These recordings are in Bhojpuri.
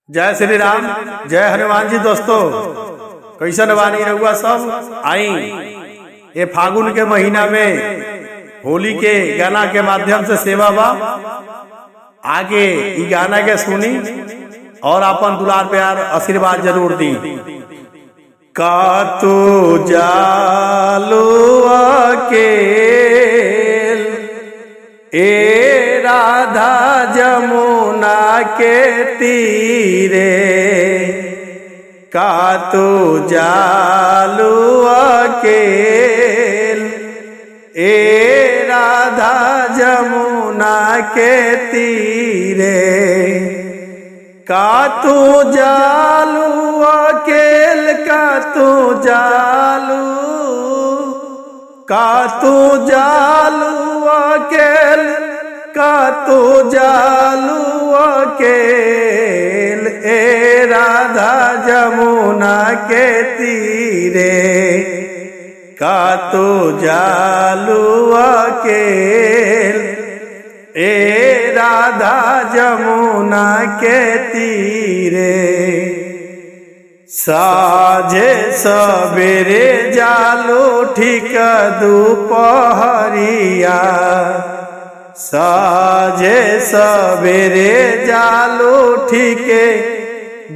जय श्री राम, जय हनुमान जी। दोस्तों, कैसन बानी रहुआ सब? आई ये फागुन के महीना में होली के गाना के माध्यम से सेवा बा। आगे ई गाना के सुनी और अपन दुलार प्यार आशीर्वाद जरूर दी। का तू जालू अकेल ए राधा जमुना के तीरे, का तू जालू अकेल ए राधा जमुना के तीरे, का तू जालू अकेल, का तू जालू, का तू जालू अकेल, का तू जालू अकेल ए राधा जमुना के तीरे, का तू जालू अकेल ए राधा जमुना के तीरे। साझे सबेरे जालू ठीक दोपहरिया, साझे सबेरे जालू ठीके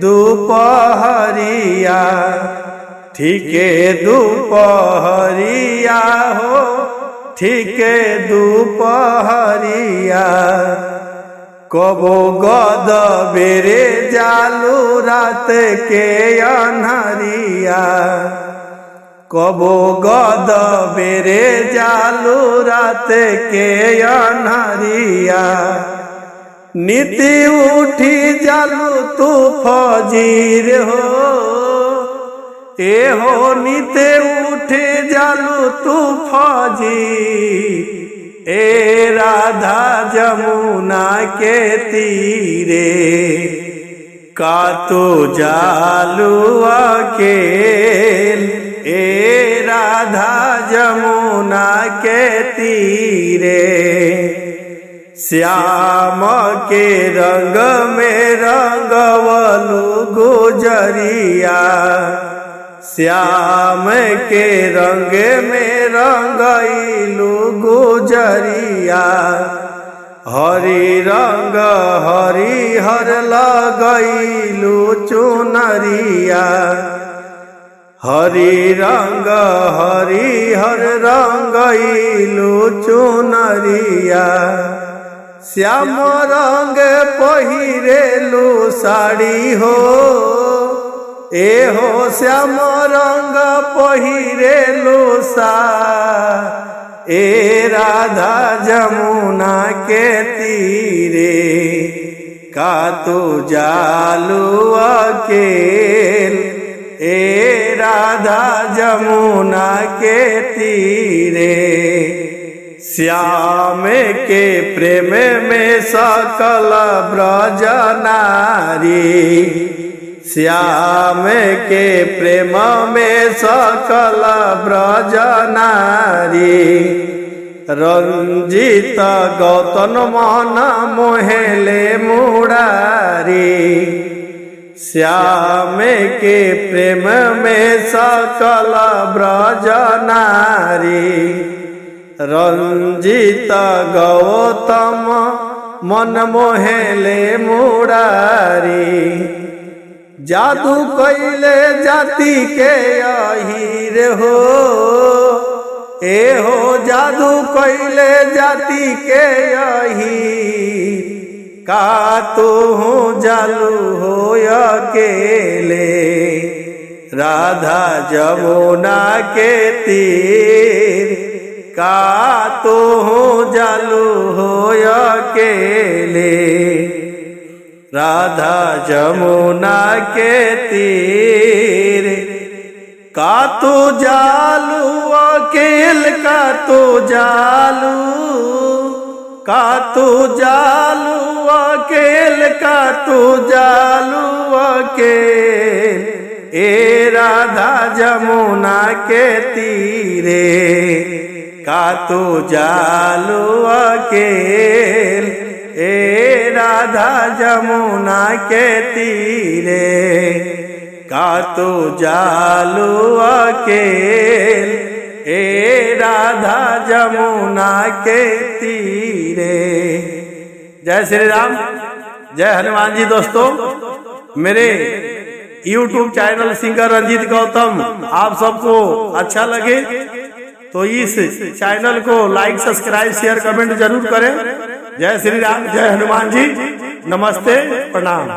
दोपहरिया, ठीके दोपहरिया हो, ठीके दोपहरिया। कबो गद बेरे जालू रात के अन्हरिया, कबो गद बेरे जालू रात के अन्हरिया। नीति उठी जालू तू फजीर हो, ए हो नीति उठी जालू तू फजीर ए राधा जमुना के तीरे, का तू जालू अकेल ए राधा जमुना के तीरे। श्याम के रंग में रंगवलू गुजरिया, श्याम के रंग में रंगइलू गुजरिया। हरि रंग हरिहर लगइलू चुनरिया, हरि रंग हरिहर रंगइलू चुनरिया। श्याम रंग पहिरेलू साड़ी हो, ए हो श्याम रंग पहिरेलू सा ए राधा जमुना के तीरे, का तू जालू अकेल ए राधा जमुना के तीरे। श्याम के प्रेम में सकल ब्रज नारी, श्याम के प्रेम में सकल ब्रज नारी। रंजित गौतम मन मोहेले मुरारी, श्याम के प्रेम में सकल ब्रज नारी। रंजित गौतम मन मोहेले मुरारी। जादू कैले जाति के अहीर हो, ए हो जादू कैले जाति के अहीर, का तू जालू हो अकेले राधा जमुना के तीर, का तू जालू हो अकेले राधा जमुना के तीर, का तू जालू अकेल, का तू जालू, का तू जालू अकेल, का तू जालू अकेल ए राधा जमुना के तीरे, का तू जालू अकेल ए राधा जमुना के तीरे का तो जालू अकेल, ए राधा जमुना के तीरे। जय श्री राम, जय हनुमान जी। दोस्तों, मेरे YouTube channel singer Ranjit Gautam आप सबको अच्छा लगे तो इस चैनल को लाइक, सब्सक्राइब, शेयर, कमेंट जरूर करें। जय श्री राम, जय हनुमान जी। नमस्ते, प्रणाम।